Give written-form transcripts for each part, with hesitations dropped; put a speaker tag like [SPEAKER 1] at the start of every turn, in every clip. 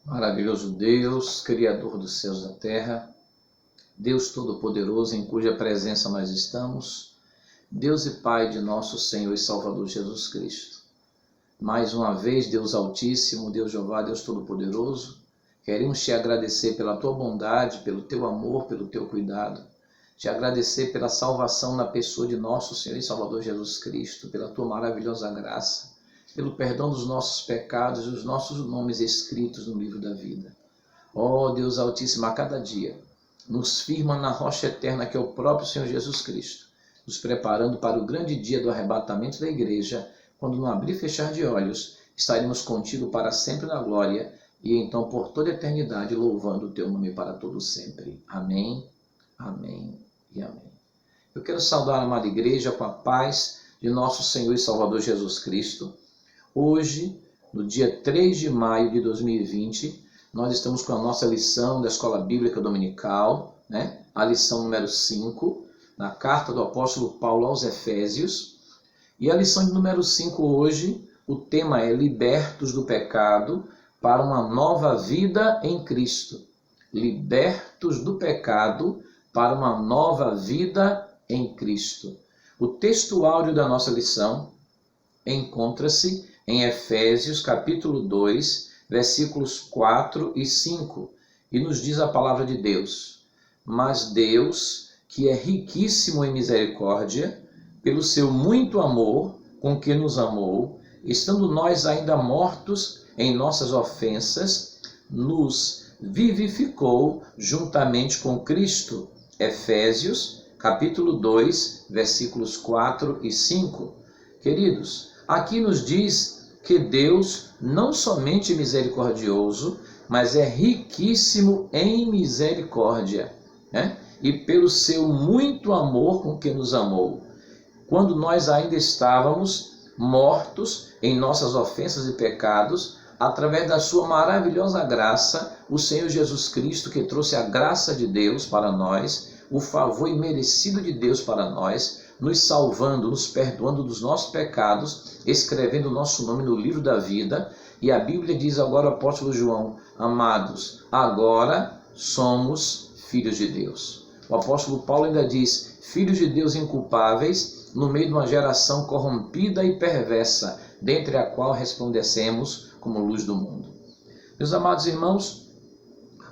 [SPEAKER 1] Maravilhoso Deus, Criador dos céus e da terra, Deus Todo-Poderoso em cuja presença nós estamos, Deus e Pai de nosso Senhor e Salvador Jesus Cristo. Mais uma vez, Deus Altíssimo, Deus Jeová, Deus Todo-Poderoso, queremos te agradecer pela tua bondade, pelo teu amor, pelo teu cuidado, te agradecer pela salvação na pessoa de nosso Senhor e Salvador Jesus Cristo, pela tua maravilhosa graça, pelo perdão dos nossos pecados e os nossos nomes escritos no livro da vida. Ó Deus Altíssimo, a cada dia, nos firma na rocha eterna que é o próprio Senhor Jesus Cristo, nos preparando para o grande dia do arrebatamento da igreja, quando no abrir e fechar de olhos, estaremos contigo para sempre na glória, e então por toda a eternidade louvando o teu nome para todo sempre. Amém, amém e amém. Eu quero saudar a amada igreja com a paz de nosso Senhor e Salvador Jesus Cristo. Hoje, no dia 3 de maio de 2020, nós estamos com a nossa lição da Escola Bíblica Dominical, a lição número 5, na carta do apóstolo Paulo aos Efésios. E a lição de número 5 hoje, o tema é Libertos do Pecado para uma nova vida em Cristo. Libertos do pecado para uma nova vida em Cristo. O texto áudio da nossa lição encontra-se em Efésios capítulo 2, versículos 4 e 5, e nos diz a palavra de Deus: Mas Deus, que é riquíssimo em misericórdia, pelo seu muito amor com que nos amou, estando nós ainda mortos em nossas ofensas, nos vivificou juntamente com Cristo. Efésios capítulo 2, versículos 4 e 5. Queridos, aqui nos diz que Deus não somente é misericordioso, mas é riquíssimo em misericórdia, e pelo seu muito amor com que nos amou. Quando nós ainda estávamos mortos em nossas ofensas e pecados, através da sua maravilhosa graça, o Senhor Jesus Cristo, que trouxe a graça de Deus para nós, o favor imerecido de Deus para nós, nos salvando, nos perdoando dos nossos pecados, escrevendo o nosso nome no livro da vida. E a Bíblia diz agora, o apóstolo João: amados, agora somos filhos de Deus. O apóstolo Paulo ainda diz: filhos de Deus inculpáveis, no meio de uma geração corrompida e perversa, dentre a qual resplandecemos como luz do mundo. Meus amados irmãos,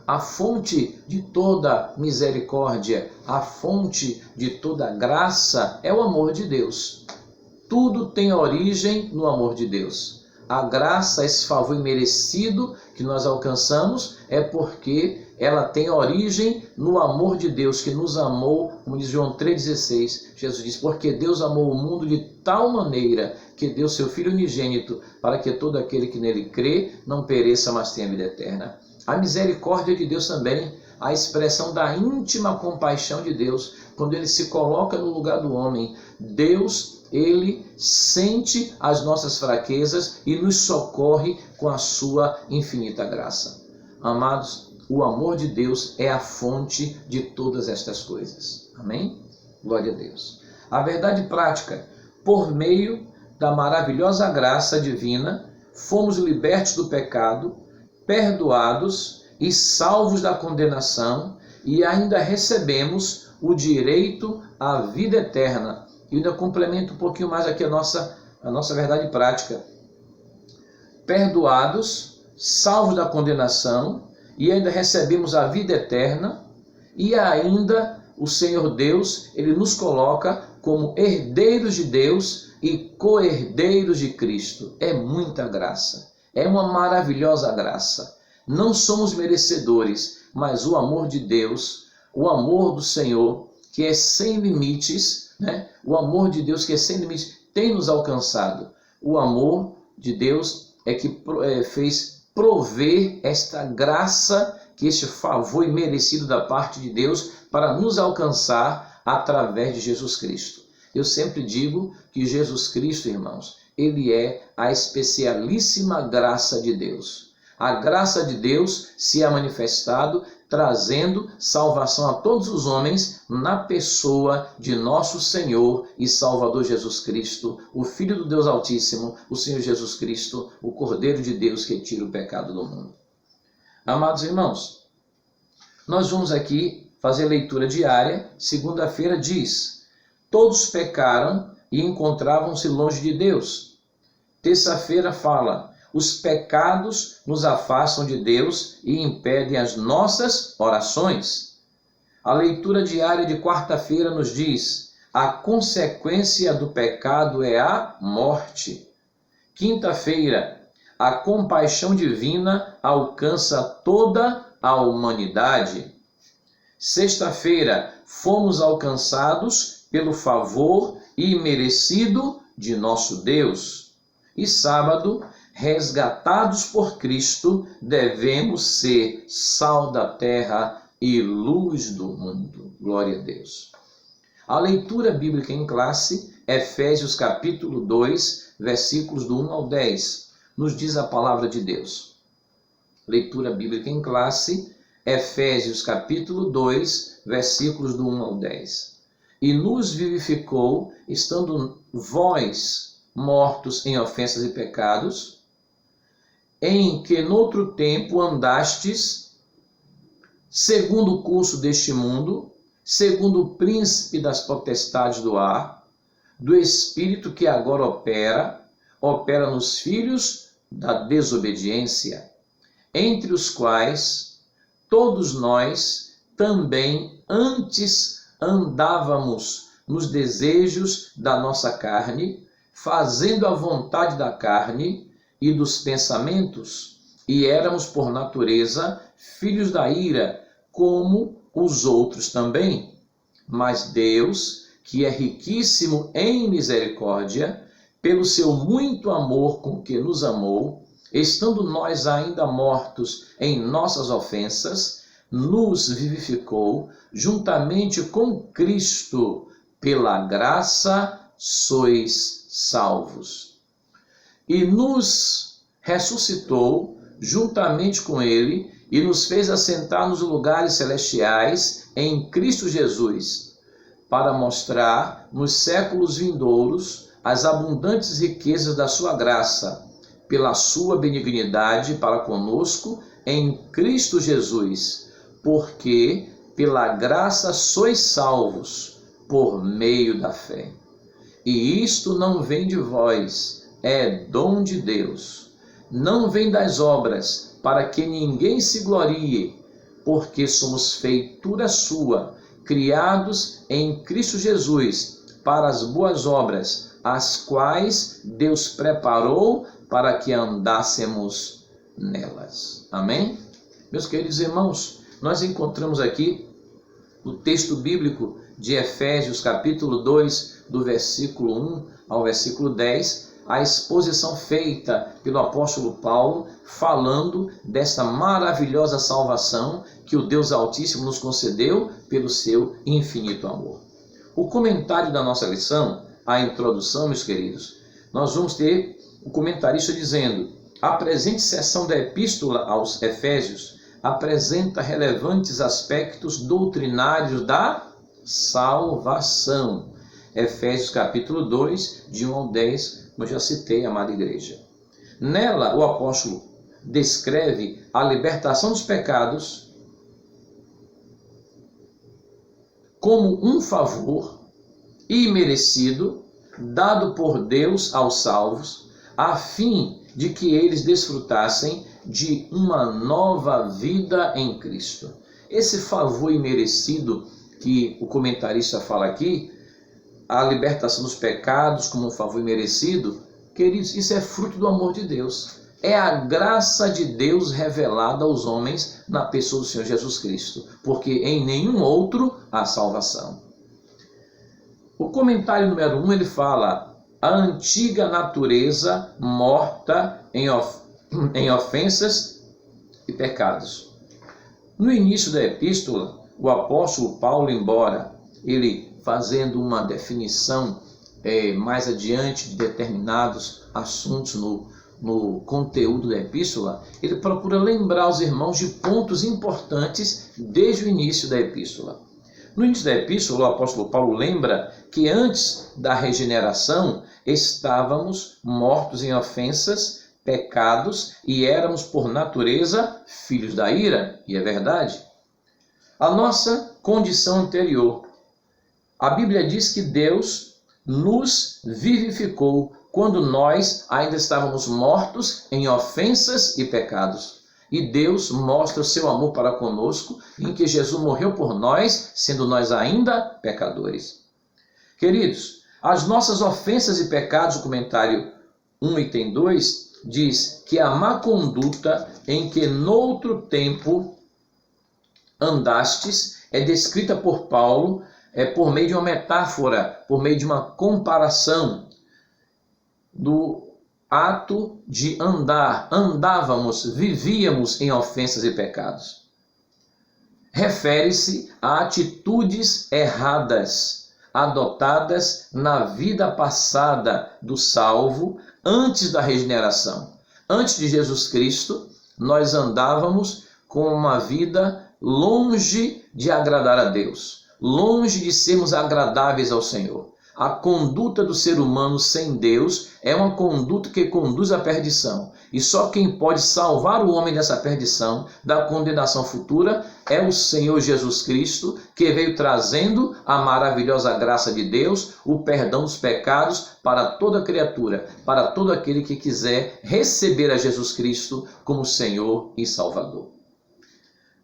[SPEAKER 1] a fonte de toda misericórdia, a fonte de toda graça é o amor de Deus. Tudo tem origem no amor de Deus. A graça, esse favor imerecido que nós alcançamos, é porque ela tem origem no amor de Deus, que nos amou, como diz João 3,16. Jesus diz: porque Deus amou o mundo de tal maneira que deu seu Filho unigênito, para que todo aquele que nele crê não pereça, mas tenha vida eterna. A misericórdia de Deus também, a expressão da íntima compaixão de Deus, quando ele se coloca no lugar do homem. Deus, ele sente as nossas fraquezas e nos socorre com a sua infinita graça. Amados, o amor de Deus é a fonte de todas estas coisas. Amém? Glória a Deus. A verdade prática: por meio da maravilhosa graça divina, fomos libertos do pecado, perdoados e salvos da condenação, e ainda recebemos o direito à vida eterna. E ainda complemento um pouquinho mais aqui a nossa verdade prática. Perdoados, salvos da condenação, e ainda recebemos a vida eterna, e ainda o Senhor Deus, ele nos coloca como herdeiros de Deus e co-herdeiros de Cristo. É muita graça. É uma maravilhosa graça. Não somos merecedores, mas o amor de Deus, o amor do Senhor, que é sem limites, o amor de Deus que é sem limites, tem nos alcançado. O amor de Deus é que fez prover esta graça, que este favor imerecido da parte de Deus, para nos alcançar através de Jesus Cristo. Eu sempre digo que Jesus Cristo, irmãos, ele é a especialíssima graça de Deus. A graça de Deus se é manifestado trazendo salvação a todos os homens na pessoa de nosso Senhor e Salvador Jesus Cristo, o Filho do Deus Altíssimo, o Senhor Jesus Cristo, o Cordeiro de Deus que tira o pecado do mundo. Amados irmãos, nós vamos aqui fazer leitura diária. Segunda-feira diz: todos pecaram e encontravam-se longe de Deus. Terça-feira fala: os pecados nos afastam de Deus e impedem as nossas orações. A leitura diária de quarta-feira nos diz: a consequência do pecado é a morte. Quinta-feira: a compaixão divina alcança toda a humanidade. Sexta-feira: fomos alcançados pelo favor imerecido de nosso Deus. E sábado: resgatados por Cristo, devemos ser sal da terra e luz do mundo. Glória a Deus. A leitura bíblica em classe, Efésios capítulo 2, versículos do 1 ao 10, nos diz a palavra de Deus. Leitura bíblica em classe, Efésios capítulo 2, versículos do 1 ao 10. E nos vivificou, estando vós mortos em ofensas e pecados, em que noutro tempo andastes, segundo o curso deste mundo, segundo o príncipe das potestades do ar, do espírito que agora opera nos filhos da desobediência, entre os quais todos nós também antes andávamos nos desejos da nossa carne, fazendo a vontade da carne e dos pensamentos, e éramos por natureza filhos da ira, como os outros também. Mas Deus, que é riquíssimo em misericórdia, pelo seu muito amor com que nos amou, estando nós ainda mortos em nossas ofensas, nos vivificou juntamente com Cristo. Pela graça sois salvos. E nos ressuscitou juntamente com ele e nos fez assentar nos lugares celestiais em Cristo Jesus, para mostrar nos séculos vindouros as abundantes riquezas da sua graça, pela sua benignidade para conosco em Cristo Jesus, porque pela graça sois salvos por meio da fé. E isto não vem de vós, é dom de Deus. Não vem das obras, para que ninguém se glorie, porque somos feitura sua, criados em Cristo Jesus, para as boas obras, as quais Deus preparou para que andássemos nelas. Amém? Meus queridos irmãos, nós encontramos aqui o texto bíblico de Efésios, capítulo 2, do versículo 1 ao versículo 10, a exposição feita pelo apóstolo Paulo, falando desta maravilhosa salvação que o Deus Altíssimo nos concedeu pelo seu infinito amor. O comentário da nossa lição, a introdução, meus queridos, nós vamos ter o comentarista dizendo: a presente seção da epístola aos Efésios apresenta relevantes aspectos doutrinários da salvação. Efésios capítulo 2, de 1 ao 10, como eu já citei, amada igreja. Nela, o apóstolo descreve a libertação dos pecados como um favor imerecido dado por Deus aos salvos, a fim de que eles desfrutassem de uma nova vida em Cristo. Esse favor imerecido que o comentarista fala aqui, a libertação dos pecados como um favor imerecido, queridos, isso é fruto do amor de Deus. É a graça de Deus revelada aos homens na pessoa do Senhor Jesus Cristo, porque em nenhum outro há salvação. O comentário número 1, ele fala: a antiga natureza morta em ofensas e pecados. No início da epístola, o apóstolo Paulo, embora ele fazendo uma definição mais adiante de determinados assuntos no conteúdo da epístola, ele procura lembrar os irmãos de pontos importantes desde o início da epístola. No início da epístola, o apóstolo Paulo lembra que antes da regeneração estávamos mortos em ofensas pecados e éramos por natureza filhos da ira, e é verdade. A nossa condição anterior. A Bíblia diz que Deus nos vivificou quando nós ainda estávamos mortos em ofensas e pecados. E Deus mostra o seu amor para conosco, em que Jesus morreu por nós, sendo nós ainda pecadores. Queridos, as nossas ofensas e pecados, o comentário 1 item 2, diz que a má conduta em que noutro tempo andastes é descrita por Paulo por meio de uma metáfora, por meio de uma comparação do ato de andar. Andávamos, vivíamos em ofensas e pecados. Refere-se a atitudes erradas, adotadas na vida passada do salvo, antes da regeneração. Antes de Jesus Cristo, nós andávamos com uma vida longe de agradar a Deus, longe de sermos agradáveis ao Senhor. A conduta do ser humano sem Deus é uma conduta que conduz à perdição. E só quem pode salvar o homem dessa perdição, da condenação futura, é o Senhor Jesus Cristo, que veio trazendo a maravilhosa graça de Deus, o perdão dos pecados para toda criatura, para todo aquele que quiser receber a Jesus Cristo como Senhor e Salvador.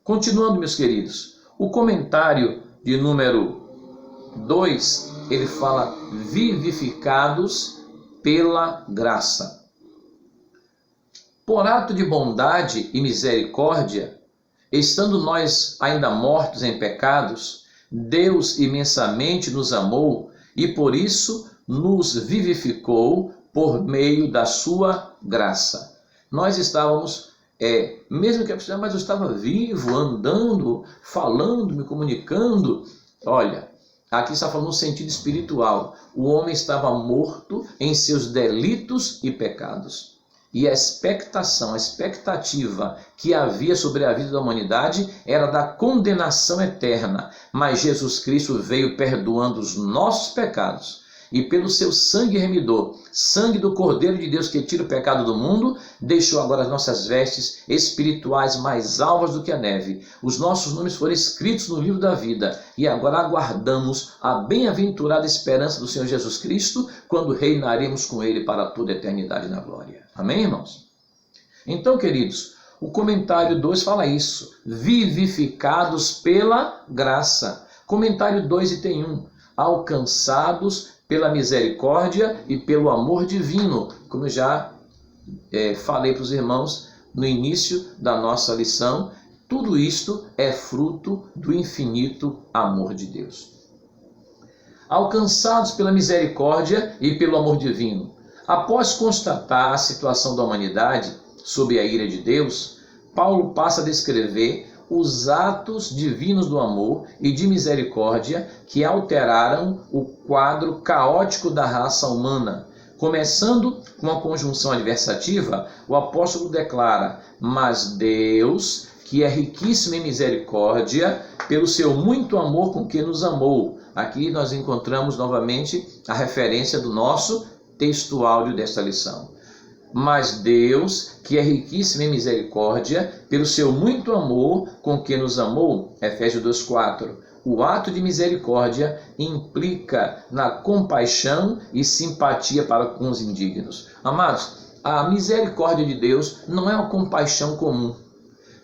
[SPEAKER 1] Continuando, meus queridos, o comentário de número 2, ele fala vivificados pela graça. Por ato de bondade e misericórdia, estando nós ainda mortos em pecados, Deus imensamente nos amou e por isso nos vivificou por meio da sua graça. Nós estávamos, mesmo que mas eu estava vivo, andando, falando, me comunicando. Olha, aqui está falando no sentido espiritual. O homem estava morto em seus delitos e pecados. E a expectativa que havia sobre a vida da humanidade era da condenação eterna. Mas Jesus Cristo veio perdoando os nossos pecados. E pelo seu sangue remidor, sangue do Cordeiro de Deus que tira o pecado do mundo, deixou agora as nossas vestes espirituais mais alvas do que a neve. Os nossos nomes foram escritos no livro da vida e agora aguardamos a bem-aventurada esperança do Senhor Jesus Cristo, quando reinaremos com Ele para toda a eternidade na glória. Amém, irmãos? Então, queridos, o comentário 2 fala isso, vivificados pela graça. Comentário 2 item 1, alcançados pela misericórdia e pelo amor divino, como eu já falei para os irmãos no início da nossa lição, tudo isto é fruto do infinito amor de Deus. Alcançados pela misericórdia e pelo amor divino. Após constatar a situação da humanidade sob a ira de Deus, Paulo passa a descrever os atos divinos do amor e de misericórdia que alteraram o quadro caótico da raça humana. Começando com a conjunção adversativa, o apóstolo declara: mas Deus, que é riquíssimo em misericórdia, pelo seu muito amor com que nos amou. Aqui nós encontramos novamente a referência do nosso texto áudio desta lição. Mas Deus, que é riquíssimo em misericórdia, pelo seu muito amor com que nos amou, Efésios 2,4. O ato de misericórdia implica na compaixão e simpatia para com os indignos. Amados, a misericórdia de Deus não é uma compaixão comum.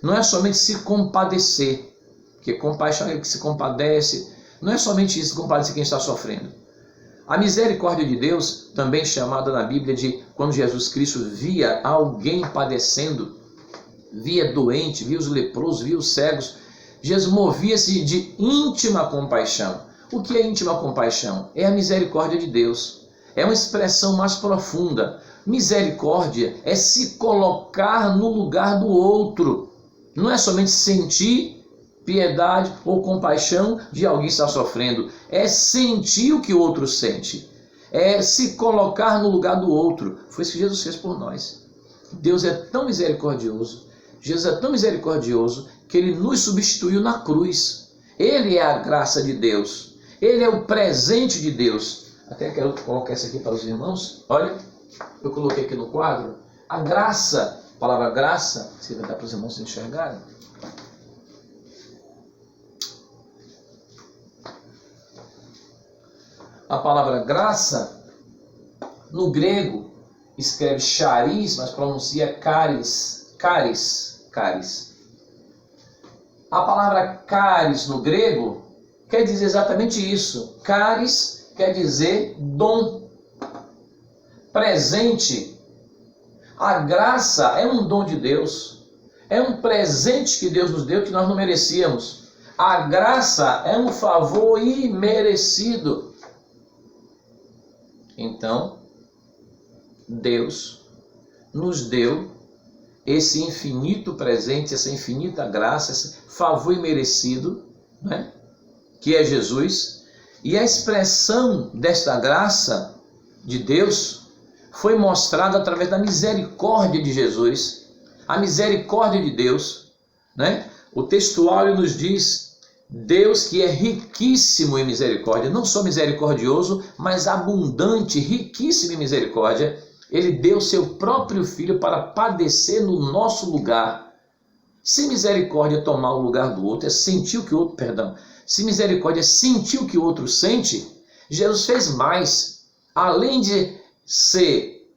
[SPEAKER 1] Não é somente se compadecer, porque compaixão é ele que se compadece. Não é somente isso, compadecer quem está sofrendo. A misericórdia de Deus, também chamada na Bíblia de quando Jesus Cristo via alguém padecendo, via doente, via os leprosos, via os cegos, Jesus movia-se de íntima compaixão. O que é íntima compaixão? É a misericórdia de Deus. É uma expressão mais profunda. Misericórdia é se colocar no lugar do outro. Não é somente sentir piedade ou compaixão de alguém que está sofrendo. É sentir o que o outro sente. É se colocar no lugar do outro. Foi isso que Jesus fez por nós. Deus é tão misericordioso. Jesus é tão misericordioso que Ele nos substituiu na cruz. Ele é a graça de Deus. Ele é o presente de Deus. Até quero colocar isso aqui para os irmãos. Olha, eu coloquei aqui no quadro. A graça, a palavra graça, se vai dar para os irmãos enxergarem. A palavra graça, no grego, escreve charis, mas pronuncia caris, caris. A palavra caris no grego quer dizer exatamente isso. Caris quer dizer dom, presente. A graça é um dom de Deus, é um presente que Deus nos deu que nós não merecíamos. A graça é um favor imerecido. Então, Deus nos deu esse infinito presente, essa infinita graça, esse favor imerecido, né? Que é Jesus. E a expressão desta graça de Deus foi mostrada através da misericórdia de Jesus, a misericórdia de Deus, né? O textuário nos diz: Deus que é riquíssimo em misericórdia, não só misericordioso, mas abundante, riquíssimo em misericórdia. Ele deu seu próprio Filho para padecer no nosso lugar. Se misericórdia é tomar o lugar do outro, é sentir o que o outro, se misericórdia é sentir o que o outro sente, Jesus fez mais. Além de ser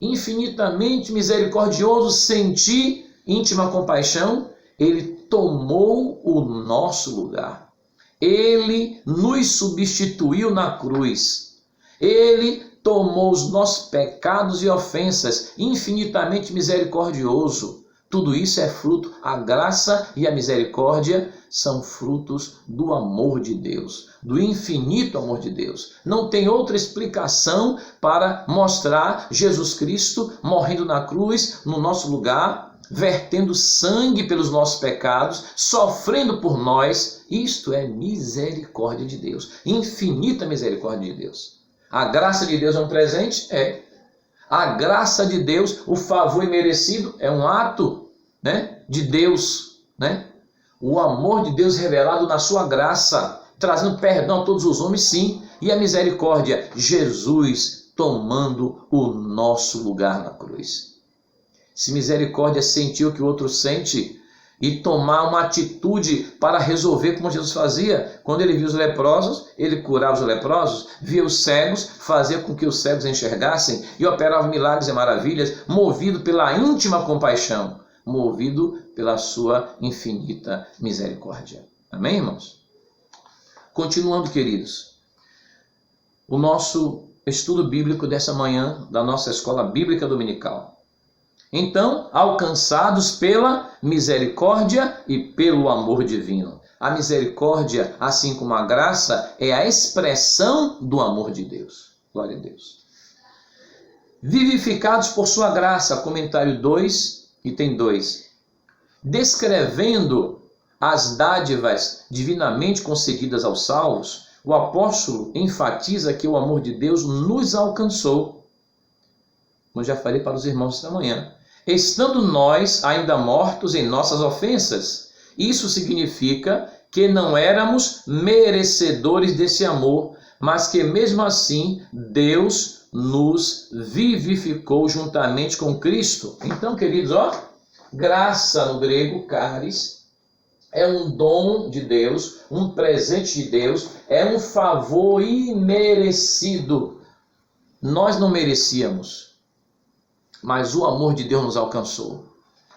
[SPEAKER 1] infinitamente misericordioso, sentir íntima compaixão, ele tomou o nosso lugar. Ele nos substituiu na cruz. Ele tomou os nossos pecados e ofensas, infinitamente misericordioso. Tudo isso é fruto, a graça e a misericórdia são frutos do amor de Deus, do infinito amor de Deus. Não tem outra explicação para mostrar Jesus Cristo morrendo na cruz, no nosso lugar, vertendo sangue pelos nossos pecados, sofrendo por nós. Isto é misericórdia de Deus, infinita misericórdia de Deus. A graça de Deus é um presente? É. A graça de Deus, o favor imerecido, é um ato, né, de Deus, né? O amor de Deus revelado na sua graça, trazendo perdão a todos os homens, sim. E a misericórdia, Jesus tomando o nosso lugar na cruz. Se misericórdia sentir o que o outro sente e tomar uma atitude para resolver, como Jesus fazia, quando ele via os leprosos, ele curava os leprosos, via os cegos, fazia com que os cegos enxergassem e operava milagres e maravilhas, movido pela íntima compaixão, movido pela sua infinita misericórdia. Amém, irmãos? Continuando, queridos, o nosso estudo bíblico dessa manhã, da nossa escola bíblica dominical. Então, alcançados pela misericórdia e pelo amor divino. A misericórdia, assim como a graça, é a expressão do amor de Deus. Glória a Deus. Vivificados por sua graça, comentário 2, item 2. Descrevendo as dádivas divinamente concedidas aos salvos, o apóstolo enfatiza que o amor de Deus nos alcançou. Como já falei para os irmãos esta manhã. Estando nós ainda mortos em nossas ofensas. Isso significa que não éramos merecedores desse amor, mas que mesmo assim Deus nos vivificou juntamente com Cristo. Então, queridos, graça no grego, charis, é um dom de Deus, um presente de Deus, é um favor imerecido. Nós não merecíamos, mas o amor de Deus nos alcançou.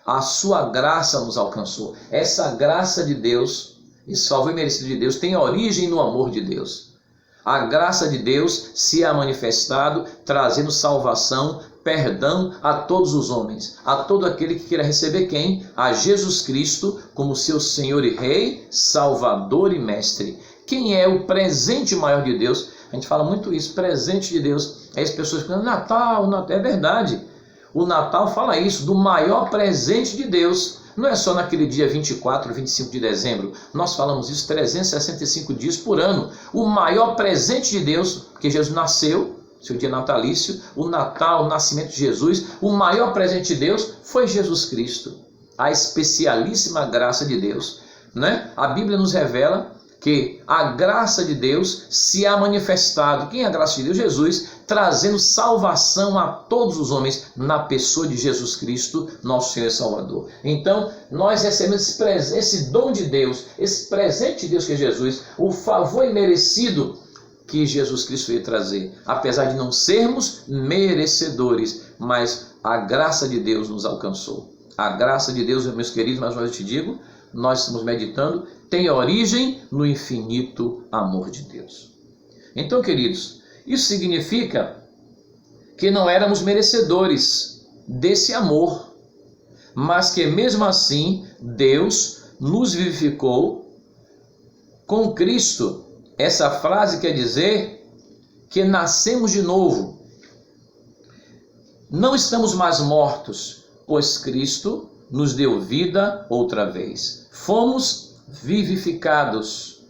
[SPEAKER 1] A sua graça nos alcançou. Essa graça de Deus, esse favor imerecido de Deus, tem origem no amor de Deus. A graça de Deus se é manifestado, trazendo salvação, perdão a todos os homens, a todo aquele que queira receber quem? A Jesus Cristo como seu Senhor e Rei, Salvador e Mestre. Quem é o presente maior de Deus? A gente fala muito isso, presente de Deus. Aí as pessoas falam, Natal, é verdade. O Natal fala isso, do maior presente de Deus. Não é só naquele dia 24, 25 de dezembro. Nós falamos isso 365 dias por ano. O maior presente de Deus, porque Jesus nasceu, seu dia natalício, o Natal, o nascimento de Jesus, o maior presente de Deus foi Jesus Cristo. A especialíssima graça de Deus, né? A Bíblia nos revela que a graça de Deus se há manifestado. Quem é a graça de Deus? Jesus trazendo salvação a todos os homens na pessoa de Jesus Cristo, nosso Senhor e Salvador. Então, nós recebemos esse dom de Deus, esse presente de Deus que é Jesus, o favor imerecido que Jesus Cristo veio trazer, apesar de não sermos merecedores, mas a graça de Deus nos alcançou. A graça de Deus, meus queridos, mais uma vez eu te digo, nós estamos meditando, tem origem no infinito amor de Deus. Então, queridos, isso significa que não éramos merecedores desse amor, mas que mesmo assim Deus nos vivificou com Cristo. Essa frase quer dizer que nascemos de novo. Não estamos mais mortos, pois Cristo nos deu vida outra vez. Fomos vivificados,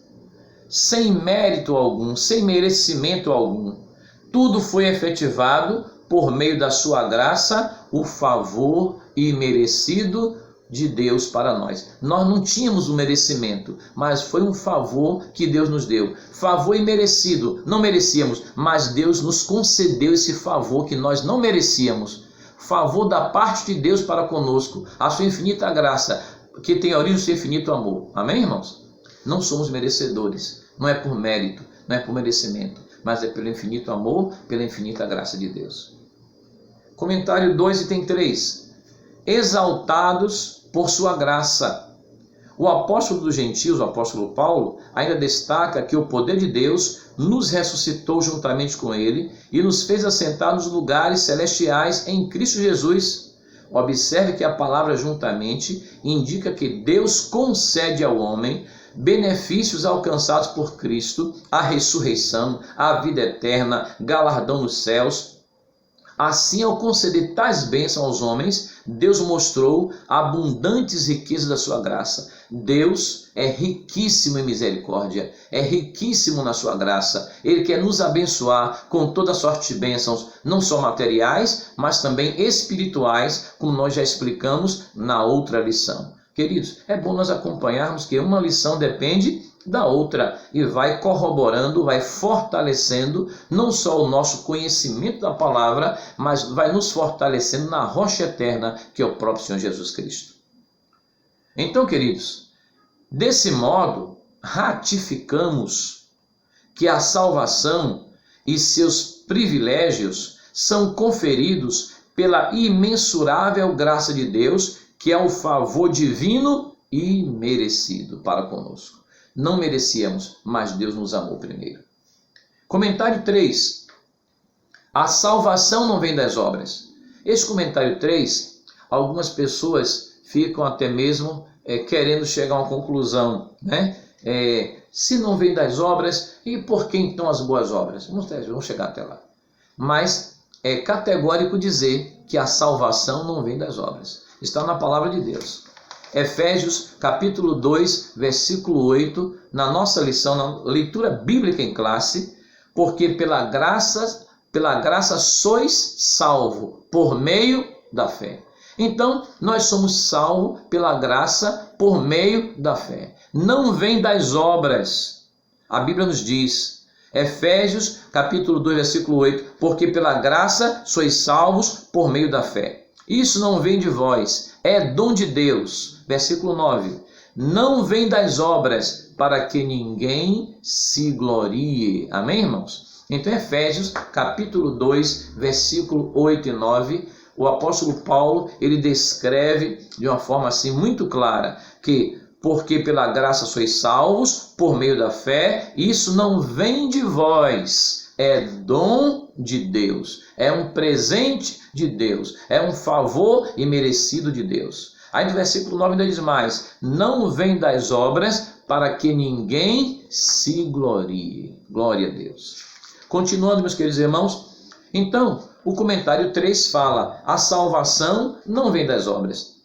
[SPEAKER 1] sem mérito algum, sem merecimento algum. Tudo foi efetivado por meio da sua graça, o favor imerecido de Deus para nós. Nós não tínhamos o merecimento, mas foi um favor que Deus nos deu. Favor imerecido, não merecíamos, mas Deus nos concedeu esse favor que nós não merecíamos. Favor da parte de Deus para conosco, a sua infinita graça, que tem origem do seu infinito amor. Amém, irmãos? Não somos merecedores, não é por mérito, não é por merecimento, mas é pelo infinito amor, pela infinita graça de Deus. Comentário 2, item 3. Exaltados por sua graça. O apóstolo dos gentios, o apóstolo Paulo, ainda destaca que o poder de Deus nos ressuscitou juntamente com ele e nos fez assentar nos lugares celestiais em Cristo Jesus. Observe que a palavra juntamente indica que Deus concede ao homem benefícios alcançados por Cristo, a ressurreição, a vida eterna, galardão nos céus. Assim, ao conceder tais bênçãos aos homens, Deus mostrou abundantes riquezas da sua graça. Deus é riquíssimo em misericórdia, é riquíssimo na sua graça. Ele quer nos abençoar com toda sorte de bênçãos, não só materiais, mas também espirituais, como nós já explicamos na outra lição. Queridos, é bom nós acompanharmos que uma lição depende da outra e vai corroborando, vai fortalecendo não só o nosso conhecimento da palavra, mas vai nos fortalecendo na rocha eterna que é o próprio Senhor Jesus Cristo. Então, queridos, desse modo ratificamos que a salvação e seus privilégios são conferidos pela imensurável graça de Deus, que é o favor divino e merecido para conosco. Não merecíamos, mas Deus nos amou primeiro. Comentário 3. A salvação não vem das obras. Esse comentário 3, algumas pessoas ficam até mesmo querendo chegar a uma conclusão, né? Se não vem das obras, e por que então as boas obras? Vamos chegar até lá. Mas é categórico dizer que a salvação não vem das obras. Está na palavra de Deus. Efésios capítulo 2, versículo 8, na nossa lição, na leitura bíblica em classe, porque pela graça sois salvo por meio da fé. Então, nós somos salvos pela graça por meio da fé. Não vem das obras. A Bíblia nos diz, Efésios capítulo 2, versículo 8, porque pela graça sois salvos por meio da fé. Isso não vem de vós, é dom de Deus. Versículo 9. Não vem das obras, para que ninguém se glorie. Amém, irmãos? Então, Efésios, capítulo 2, versículo 8 e 9, o apóstolo Paulo, ele descreve de uma forma assim muito clara, que porque pela graça sois salvos, por meio da fé, isso não vem de vós, é dom de Deus, é um presente de Deus, é um favor imerecido de Deus. Aí no versículo 9 ainda diz mais, não vem das obras para que ninguém se glorie. Glória a Deus. Continuando, meus queridos irmãos, então, o comentário 3 fala, a salvação não vem das obras.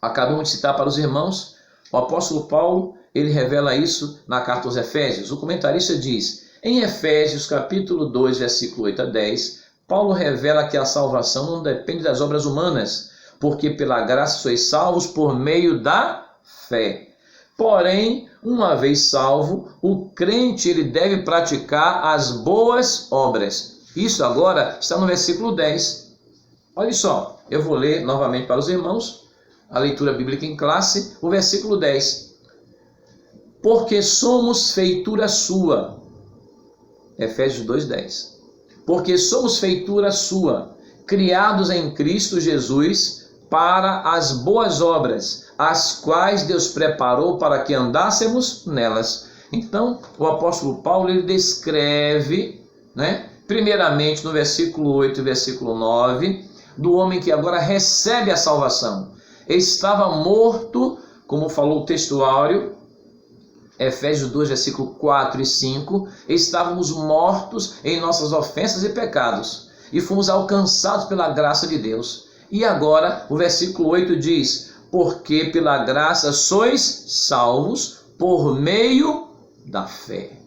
[SPEAKER 1] Acabamos de citar para os irmãos, o apóstolo Paulo, ele revela isso na carta aos Efésios. O comentarista diz, em Efésios capítulo 2, versículo 8 a 10, Paulo revela que a salvação não depende das obras humanas, porque pela graça sois salvos por meio da fé. Porém, uma vez salvo, o crente ele deve praticar as boas obras. Isso agora está no versículo 10. Olha só, eu vou ler novamente para os irmãos, a leitura bíblica em classe, o versículo 10. Porque somos feitura sua. Efésios 2:10. Porque somos feitura sua, criados em Cristo Jesus para as boas obras, as quais Deus preparou para que andássemos nelas. Então, o apóstolo Paulo ele descreve, primeiramente no versículo 8 e versículo 9, do homem que agora recebe a salvação. Ele estava morto, como falou o textuário, Efésios 2, versículo 4 e 5, estávamos mortos em nossas ofensas e pecados, e fomos alcançados pela graça de Deus. E agora, o versículo 8 diz, porque pela graça sois salvos por meio da fé.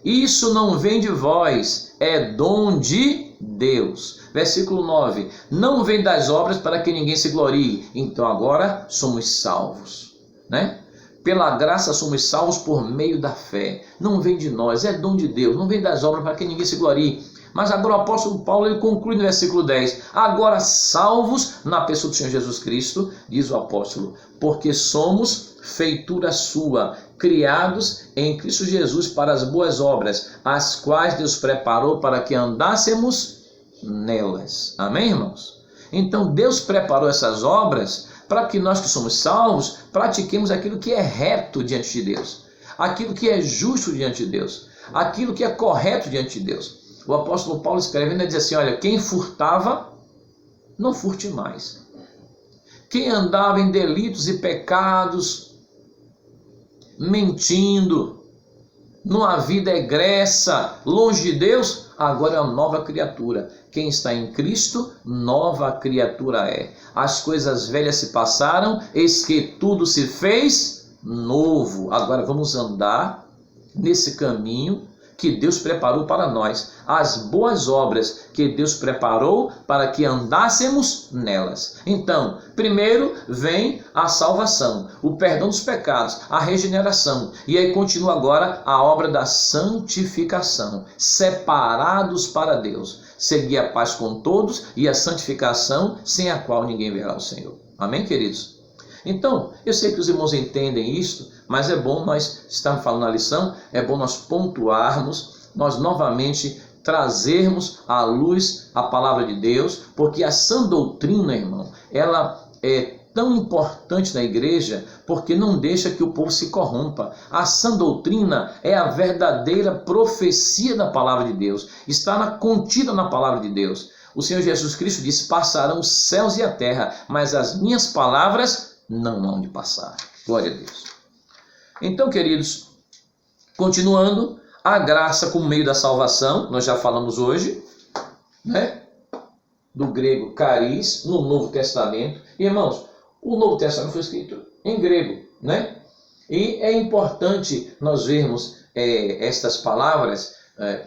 [SPEAKER 1] Isso não vem de vós, é dom de Deus. Versículo 9, não vem das obras para que ninguém se glorie. Então agora somos salvos, Pela graça somos salvos por meio da fé. Não vem de nós, é dom de Deus. Não vem das obras para que ninguém se glorie. Mas agora o apóstolo Paulo ele conclui no versículo 10. Agora salvos na pessoa do Senhor Jesus Cristo, diz o apóstolo, porque somos feitura sua, criados em Cristo Jesus para as boas obras, as quais Deus preparou para que andássemos nelas. Amém, irmãos? Então Deus preparou essas obras para que nós que somos salvos pratiquemos aquilo que é reto diante de Deus, aquilo que é justo diante de Deus, aquilo que é correto diante de Deus. O apóstolo Paulo escrevendo diz assim, olha, quem furtava, não furte mais. Quem andava em delitos e pecados, mentindo, numa vida egressa, longe de Deus, agora é uma nova criatura. Quem está em Cristo, nova criatura é. As coisas velhas se passaram, eis que tudo se fez novo. Agora vamos andar nesse caminho que Deus preparou para nós, as boas obras que Deus preparou para que andássemos nelas. Então, primeiro vem a salvação, o perdão dos pecados, a regeneração, e aí continua agora a obra da santificação, separados para Deus, seguir a paz com todos e a santificação, sem a qual ninguém verá o Senhor. Amém, queridos? Então, eu sei que os irmãos entendem isto, mas é bom nós estarmos falando na lição, é bom nós pontuarmos, nós novamente trazermos à luz a palavra de Deus, porque a sã doutrina, irmão, ela é tão importante na igreja, porque não deixa que o povo se corrompa. A sã doutrina é a verdadeira profecia da palavra de Deus, está contida na palavra de Deus. O Senhor Jesus Cristo disse, passarão os céus e a terra, mas as minhas palavras não hão de passar. Glória a Deus. Então, queridos, continuando, a graça como meio da salvação, nós já falamos hoje, do grego charis, no Novo Testamento. E, irmãos, o Novo Testamento foi escrito em grego, E é importante nós vermos estas palavras,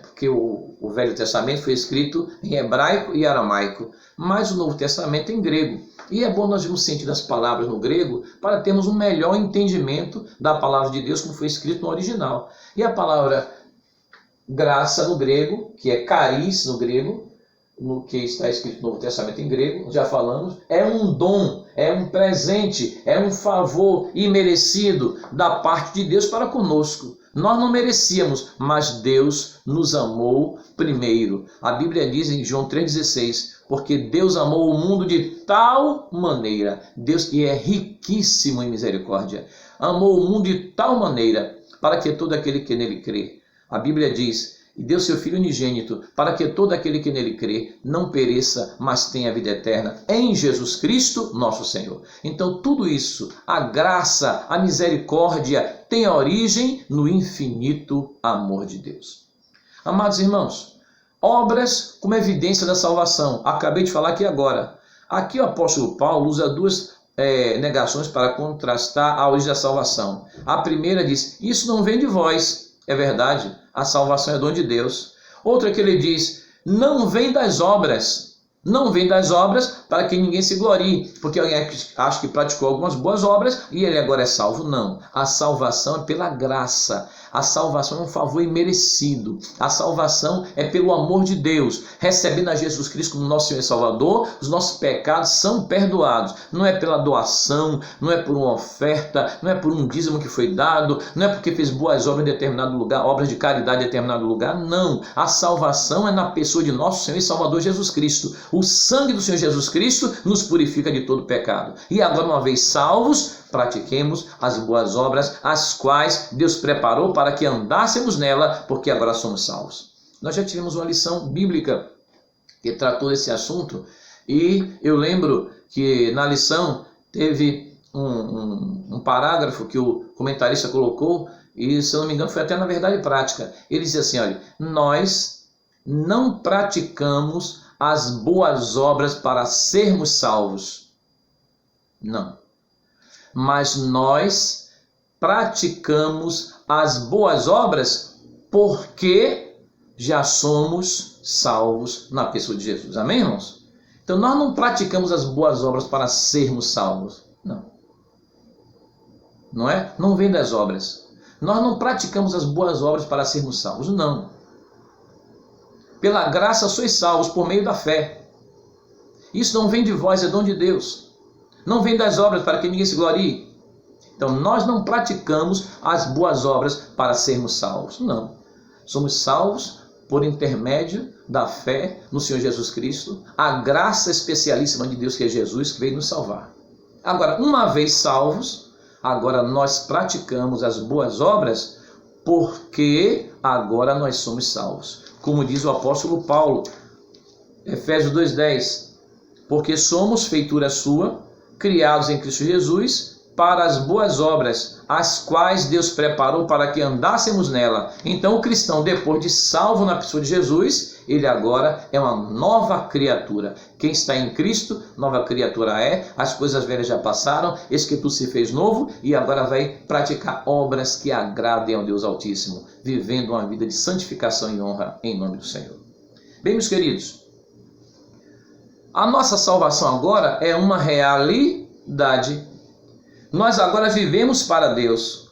[SPEAKER 1] porque o Velho Testamento foi escrito em hebraico e aramaico, mas o Novo Testamento em grego. E é bom nós vermos o sentido das palavras no grego para termos um melhor entendimento da palavra de Deus como foi escrito no original. E a palavra graça no grego, que é charis no grego, no que está escrito no Novo Testamento em grego, já falamos, é um dom, é um presente, é um favor imerecido da parte de Deus para conosco. Nós não merecíamos, mas Deus nos amou primeiro. A Bíblia diz em João 3,16, porque Deus amou o mundo de tal maneira, Deus que é riquíssimo em misericórdia, amou o mundo de tal maneira, para que todo aquele que nele crê. A Bíblia diz, e deu seu Filho unigênito, para que todo aquele que nele crê não pereça, mas tenha vida eterna, em Jesus Cristo, nosso Senhor. Então tudo isso, a graça, a misericórdia, tem origem no infinito amor de Deus. Amados irmãos, obras como evidência da salvação. Acabei de falar aqui agora. Aqui o apóstolo Paulo usa duas negações para contrastar a origem da salvação. A primeira diz, isso não vem de vós. É verdade, a salvação é dom de Deus. Outra que ele diz, não vem das obras. Não vem das obras para que ninguém se glorie, porque alguém acha que praticou algumas boas obras e ele agora é salvo. Não, a salvação é pela graça. A salvação é um favor imerecido. A salvação é pelo amor de Deus. Recebendo a Jesus Cristo como nosso Senhor e Salvador, os nossos pecados são perdoados. Não é pela doação, não é por uma oferta, não é por um dízimo que foi dado, não é porque fez boas obras em determinado lugar, obras de caridade em determinado lugar. Não. A salvação é na pessoa de nosso Senhor e Salvador Jesus Cristo. O sangue do Senhor Jesus Cristo nos purifica de todo pecado. E agora, uma vez salvos, pratiquemos as boas obras, as quais Deus preparou para que andássemos nela, porque agora somos salvos. Nós já tivemos uma lição bíblica que tratou desse assunto, e eu lembro que na lição teve um parágrafo que o comentarista colocou, e se eu não me engano foi até na verdade prática. Ele dizia assim, olha, nós não praticamos as boas obras para sermos salvos. Não. Mas nós praticamos as boas obras porque já somos salvos na pessoa de Jesus. Amém, irmãos? Então nós não praticamos as boas obras para sermos salvos. Não. Não é? Não vem das obras. Nós não praticamos as boas obras para sermos salvos. Não. Pela graça sois salvos por meio da fé. Isso não vem de vós, é dom de Deus. Não vem das obras para que ninguém se glorie. Então nós não praticamos as boas obras para sermos salvos. Não. Somos salvos por intermédio da fé no Senhor Jesus Cristo, a graça especialíssima de Deus que é Jesus, que veio nos salvar. Agora, uma vez salvos, agora nós praticamos as boas obras porque agora nós somos salvos. Como diz o apóstolo Paulo, Efésios 2,10, porque somos feitura sua, criados em Cristo Jesus, para as boas obras, as quais Deus preparou para que andássemos nela. Então o cristão, depois de salvo na pessoa de Jesus, ele agora é uma nova criatura. Quem está em Cristo, nova criatura é, as coisas velhas já passaram, eis que tudo se fez novo, e agora vai praticar obras que agradem ao Deus Altíssimo, vivendo uma vida de santificação e honra em nome do Senhor. Bem, meus queridos, a nossa salvação agora é uma realidade. Nós agora vivemos para Deus.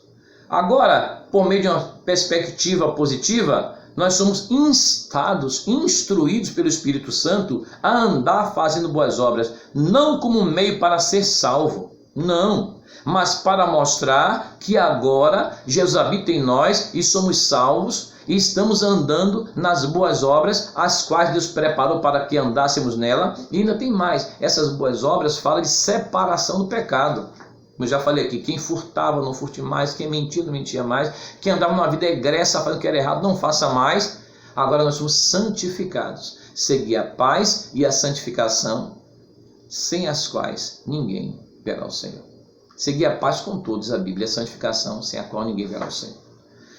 [SPEAKER 1] Agora, por meio de uma perspectiva positiva, nós somos instados, instruídos pelo Espírito Santo a andar fazendo boas obras, não como um meio para ser salvo, não, mas para mostrar que agora Jesus habita em nós e somos salvos, e estamos andando nas boas obras, as quais Deus preparou para que andássemos nela. E ainda tem mais, essas boas obras falam de separação do pecado. Como eu já falei aqui, quem furtava, não furte mais, quem mentia, não mentia mais, quem andava numa vida egressa, fazendo o que era errado, não faça mais. Agora nós somos santificados. Segui a paz e a santificação, sem as quais ninguém verá o Senhor. Segui a paz com todos, a Bíblia, a santificação, sem a qual ninguém verá o Senhor.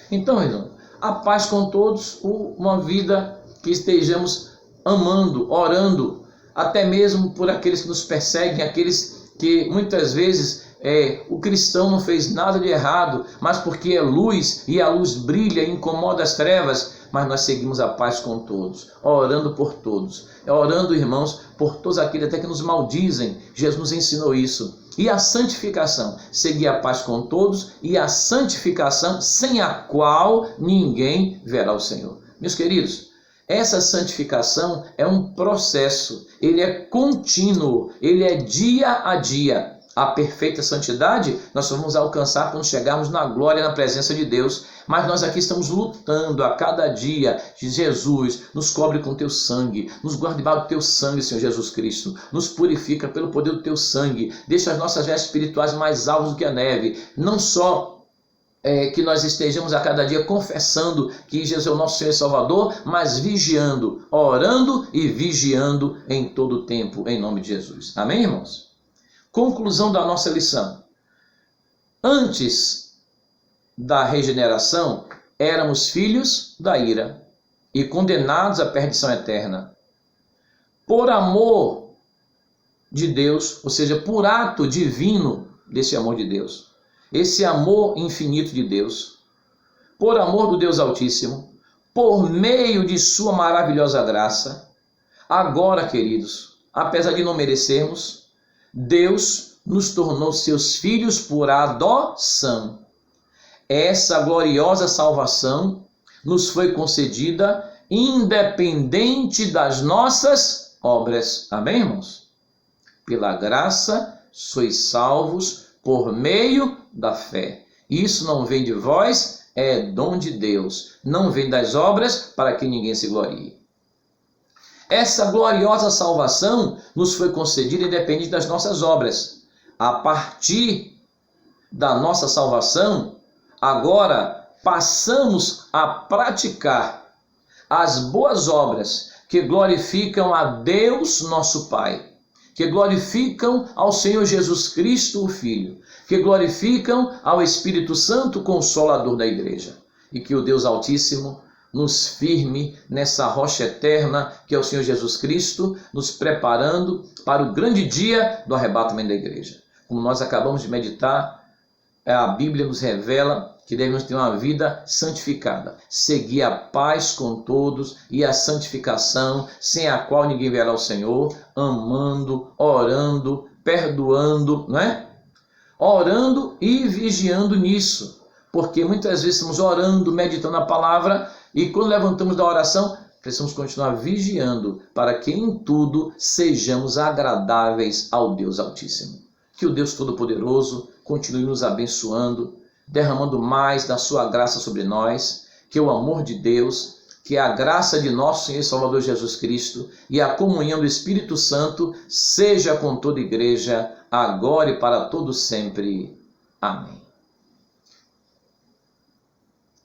[SPEAKER 1] Então, irmão, a paz com todos, uma vida que estejamos amando, orando, até mesmo por aqueles que nos perseguem, aqueles que muitas vezes o cristão não fez nada de errado, mas porque é luz e a luz brilha e incomoda as trevas, mas nós seguimos a paz com todos, orando por todos, orando, irmãos, por todos aqueles até que nos maldizem. Jesus nos ensinou isso. E a santificação, seguir a paz com todos, e a santificação sem a qual ninguém verá o Senhor. Meus queridos, essa santificação é um processo, ele é contínuo, ele é dia a dia. A perfeita santidade nós só vamos alcançar quando chegarmos na glória e na presença de Deus. Mas nós aqui estamos lutando a cada dia. Jesus, nos cobre com teu sangue, nos guarde debaixo do teu sangue, Senhor Jesus Cristo. Nos purifica pelo poder do teu sangue. Deixa as nossas vestes espirituais mais alvas do que a neve. Não só que nós estejamos a cada dia confessando que Jesus é o nosso Senhor e Salvador, mas vigiando, orando e vigiando em todo o tempo, em nome de Jesus. Amém, irmãos? Conclusão da nossa lição. Antes da regeneração, éramos filhos da ira e condenados à perdição eterna. Por amor de Deus, ou seja, por ato divino desse amor de Deus, esse amor infinito de Deus, por amor do Deus Altíssimo, por meio de sua maravilhosa graça, agora, queridos, apesar de não merecermos, Deus nos tornou seus filhos por adoção. Essa gloriosa salvação nos foi concedida independente das nossas obras. Amém, irmãos? Pela graça sois salvos por meio da fé. Isso não vem de vós, é dom de Deus. Não vem das obras para que ninguém se glorie. Essa gloriosa salvação nos foi concedida independente das nossas obras. A partir da nossa salvação, agora passamos a praticar as boas obras que glorificam a Deus nosso Pai, que glorificam ao Senhor Jesus Cristo, o Filho, que glorificam ao Espírito Santo, Consolador da Igreja. E que o Deus Altíssimo nos firme nessa rocha eterna, que é o Senhor Jesus Cristo, nos preparando para o grande dia do arrebatamento da Igreja. Como nós acabamos de meditar, a Bíblia nos revela que devemos ter uma vida santificada, seguir a paz com todos e a santificação, sem a qual ninguém verá o Senhor, amando, orando, perdoando, não é? Orando e vigiando nisso, porque muitas vezes estamos orando, meditando a palavra, e quando levantamos da oração, precisamos continuar vigiando, para que em tudo sejamos agradáveis ao Deus Altíssimo. Que o Deus Todo-Poderoso continue nos abençoando, derramando mais da sua graça sobre nós, que o amor de Deus, que a graça de nosso Senhor e Salvador Jesus Cristo e a comunhão do Espírito Santo seja com toda a igreja, agora e para todo sempre. Amém.